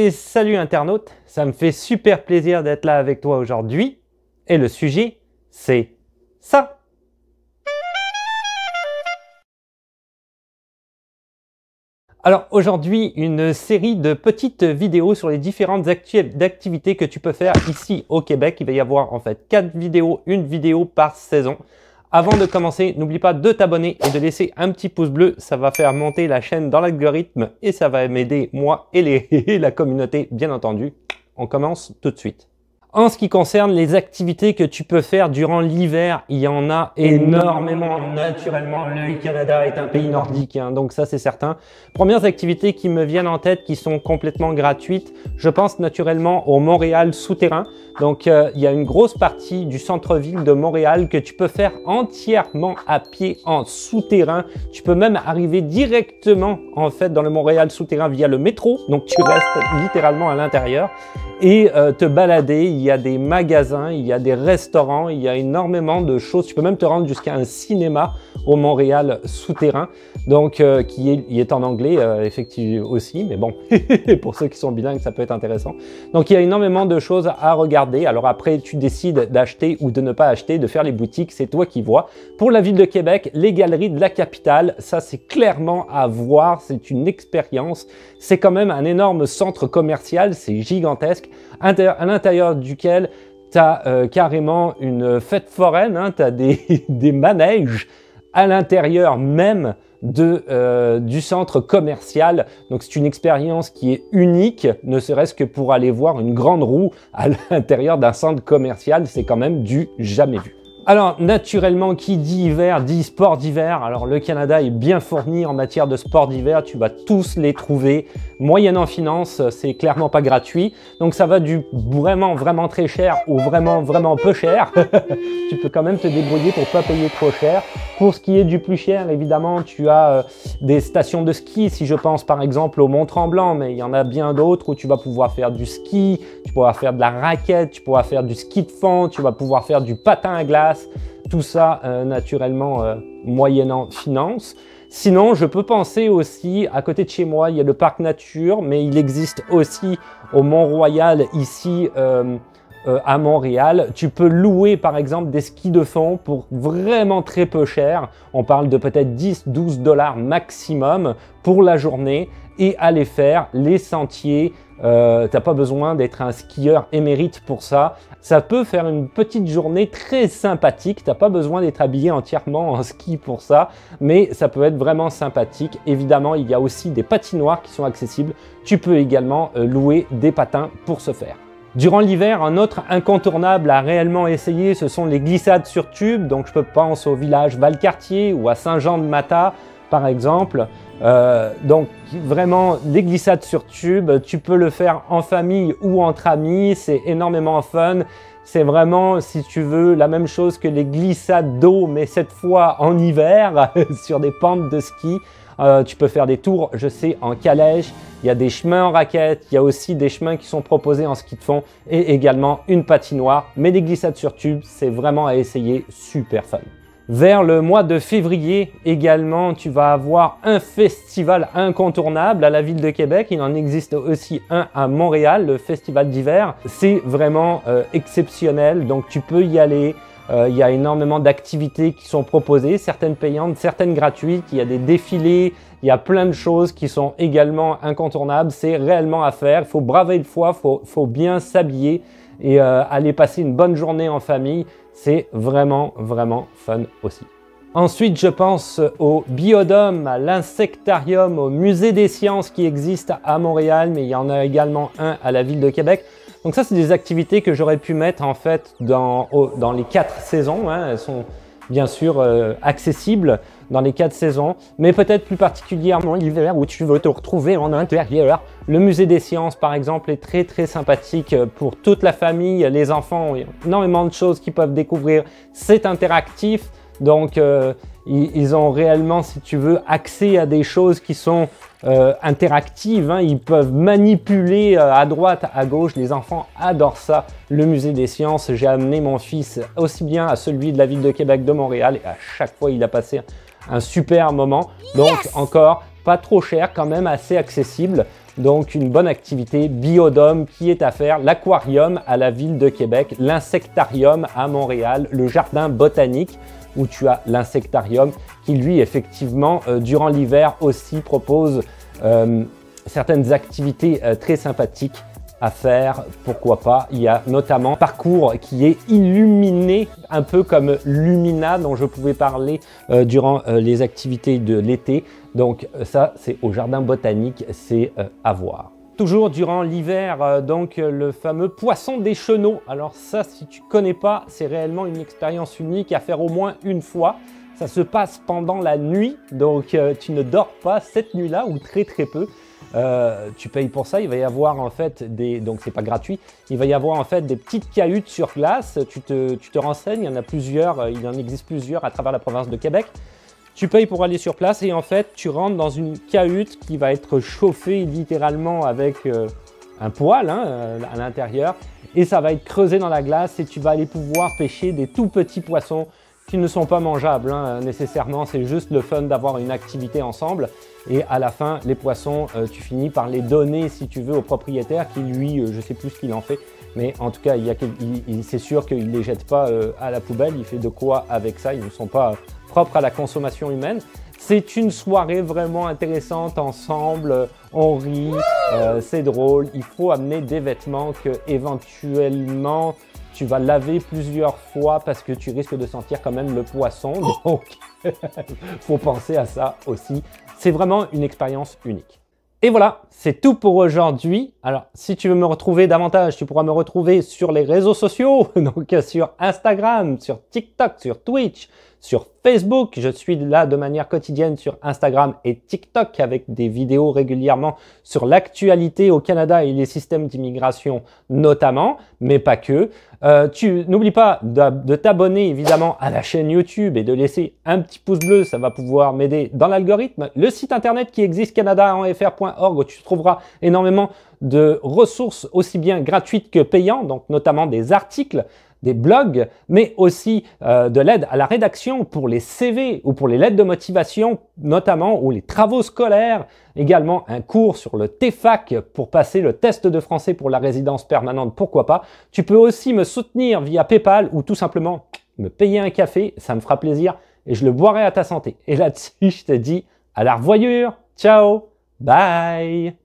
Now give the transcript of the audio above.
Et salut internaute, ça me fait super plaisir d'être là avec toi aujourd'hui. Et le sujet, c'est ça. Alors aujourd'hui, une série de petites vidéos sur les différentes activités que tu peux faire ici au Québec. Il va y avoir en fait 4 vidéos, une vidéo par saison. Avant de commencer, n'oublie pas de t'abonner et de laisser un petit pouce bleu. Ça va faire monter la chaîne dans l'algorithme et ça va m'aider moi et la communauté, bien entendu. On commence tout de suite. En ce qui concerne les activités que tu peux faire durant l'hiver, il y en a énormément. Naturellement, le Canada est un pays nordique, hein, donc ça c'est certain. Premières activités qui me viennent en tête, qui sont complètement gratuites, je pense naturellement au Montréal souterrain. Donc il y a une grosse partie du centre-ville de Montréal que tu peux faire entièrement à pied en souterrain. Tu peux même arriver directement en fait dans le Montréal souterrain via le métro, donc tu restes littéralement à l'intérieur et te balader. Il y a des magasins, il y a des restaurants, il y a énormément de choses. Tu peux même te rendre jusqu'à un cinéma au Montréal souterrain, donc qui est en anglais effectivement aussi, mais bon, pour ceux qui sont bilingues, ça peut être intéressant. Donc il y a énormément de choses à regarder. Alors après, tu décides d'acheter ou de ne pas acheter, de faire les boutiques, c'est toi qui vois. Pour la ville de Québec, les galeries de la capitale, ça c'est clairement à voir, c'est une expérience. C'est quand même un énorme centre commercial, c'est gigantesque, à l'intérieur duquel tu as carrément une fête foraine, hein, tu as des manèges à l'intérieur même du centre commercial. Donc c'est une expérience qui est unique, ne serait-ce que pour aller voir une grande roue à l'intérieur d'un centre commercial, c'est quand même du jamais vu. Alors naturellement, qui dit hiver dit sport d'hiver. Alors le Canada est bien fourni en matière de sport d'hiver, tu vas tous les trouver. Moyennant finance, c'est clairement pas gratuit. Donc ça va du vraiment très cher au vraiment peu cher. Tu peux quand même te débrouiller pour pas payer trop cher. Pour ce qui est du plus cher, évidemment, tu as des stations de ski. Si je pense par exemple au Mont-Tremblant, mais il y en a bien d'autres où tu vas pouvoir faire du ski, tu pourras faire de la raquette, tu pourras faire du ski de fond, tu vas pouvoir faire du patin à glace. Tout ça, naturellement, moyennant finance. Sinon, je peux penser aussi, à côté de chez moi, il y a le parc nature, mais il existe aussi au Mont-Royal, ici à Montréal. Tu peux louer, par exemple, des skis de fond pour vraiment très peu cher. On parle de peut-être 10-12 $ maximum pour la journée et aller faire les sentiers. T'as pas besoin d'être un skieur émérite pour ça. Ça peut faire une petite journée très sympathique. T'as pas besoin d'être habillé entièrement en ski pour ça, mais ça peut être vraiment sympathique. Évidemment, il y a aussi des patinoires qui sont accessibles. Tu peux également louer des patins pour ce faire. Durant l'hiver, un autre incontournable à réellement essayer, ce sont les glissades sur tube. Donc je pense au village Valcartier ou à Saint-Jean-de-Mata par exemple. Donc vraiment les glissades sur tube, tu peux le faire en famille ou entre amis, c'est énormément fun. C'est vraiment, si tu veux, la même chose que les glissades d'eau, mais cette fois en hiver sur des pentes de ski. Tu peux faire des tours, je sais, en calèche, il y a des chemins en raquette, il y a aussi des chemins qui sont proposés en ski de fond et également une patinoire. Mais des glissades sur tube, c'est vraiment à essayer, super fun. Vers le mois de février également, tu vas avoir un festival incontournable à la ville de Québec. Il en existe aussi un à Montréal, le festival d'hiver. C'est vraiment exceptionnel, donc tu peux y aller. Il y a énormément d'activités qui sont proposées, certaines payantes, certaines gratuites. Il y a des défilés, il y a plein de choses qui sont également incontournables. C'est réellement à faire. Il faut braver le froid, faut bien s'habiller et aller passer une bonne journée en famille. C'est vraiment fun aussi. Ensuite, je pense au Biodôme, à l'Insectarium, au Musée des sciences qui existe à Montréal, mais il y en a également un à la ville de Québec. Donc ça, c'est des activités que j'aurais pu mettre en fait dans les 4 saisons. Hein. Elles sont bien sûr accessibles dans les 4 saisons, mais peut-être plus particulièrement l'hiver où tu veux te retrouver en intérieur. Le musée des sciences, par exemple, est très sympathique pour toute la famille. Les enfants ont énormément de choses qu'ils peuvent découvrir. C'est interactif, donc ils ont réellement, si tu veux, accès à des choses qui sont interactives, hein. Ils peuvent manipuler à droite, à gauche. Les enfants adorent ça. Le musée des sciences, j'ai amené mon fils aussi bien à celui de la ville de Québec, de Montréal, et à chaque fois il a passé un super moment. Donc encore pas trop cher, quand même assez accessible. Donc une bonne activité biodôme qui est à faire, l'aquarium à la ville de Québec, l'insectarium à Montréal, le jardin botanique où tu as l'insectarium qui lui effectivement durant l'hiver aussi propose certaines activités très sympathiques à faire, pourquoi pas. Il y a notamment un parcours qui est illuminé, un peu comme Lumina dont je pouvais parler durant les activités de l'été. Donc ça, c'est au jardin botanique, c'est à voir. Toujours durant l'hiver, donc le fameux poisson des chenaux. Alors ça, si tu ne connais pas, c'est réellement une expérience unique à faire au moins une fois. Ça se passe pendant la nuit, donc tu ne dors pas cette nuit-là ou très peu. Tu payes pour ça, il va y avoir en fait donc c'est pas gratuit, il va y avoir en fait des petites cahutes sur glace, tu te renseignes, il y en a plusieurs, il en existe plusieurs à travers la province de Québec. Tu payes pour aller sur place et en fait tu rentres dans une cahute qui va être chauffée littéralement avec un poêle à l'intérieur et ça va être creusé dans la glace et tu vas aller pouvoir pêcher des tout petits poissons qui ne sont pas mangeables nécessairement, c'est juste le fun d'avoir une activité ensemble et à la fin les poissons tu finis par les donner si tu veux au propriétaire qui lui je sais plus ce qu'il en fait mais en tout cas c'est sûr qu'il ne les jette pas à la poubelle, il fait de quoi avec ça, ils ne sont pas propres à la consommation humaine. C'est une soirée vraiment intéressante ensemble, on rit, c'est drôle, il faut amener des vêtements que éventuellement tu vas laver plusieurs fois parce que tu risques de sentir quand même le poisson, donc faut penser à ça aussi. C'est vraiment une expérience unique. Et voilà, c'est tout pour aujourd'hui. Alors, si tu veux me retrouver davantage, tu pourras me retrouver sur les réseaux sociaux, donc sur Instagram, sur TikTok, sur Twitch, sur Facebook. Je suis là de manière quotidienne sur Instagram et TikTok avec des vidéos régulièrement sur l'actualité au Canada et les systèmes d'immigration notamment, mais pas que. N'oublie pas de t'abonner évidemment à la chaîne YouTube et de laisser un petit pouce bleu, ça va pouvoir m'aider dans l'algorithme. Le site internet qui existe, canadaenfr.org, où tu trouveras énormément de ressources aussi bien gratuites que payantes, donc notamment des articles, des blogs, mais aussi de l'aide à la rédaction pour les CV ou pour les lettres de motivation notamment, ou les travaux scolaires, également un cours sur le TEFAC pour passer le test de français pour la résidence permanente, pourquoi pas. Tu peux aussi me soutenir via PayPal ou tout simplement me payer un café, ça me fera plaisir et je le boirai à ta santé. Et là-dessus, je te dis à la revoyure, ciao, bye.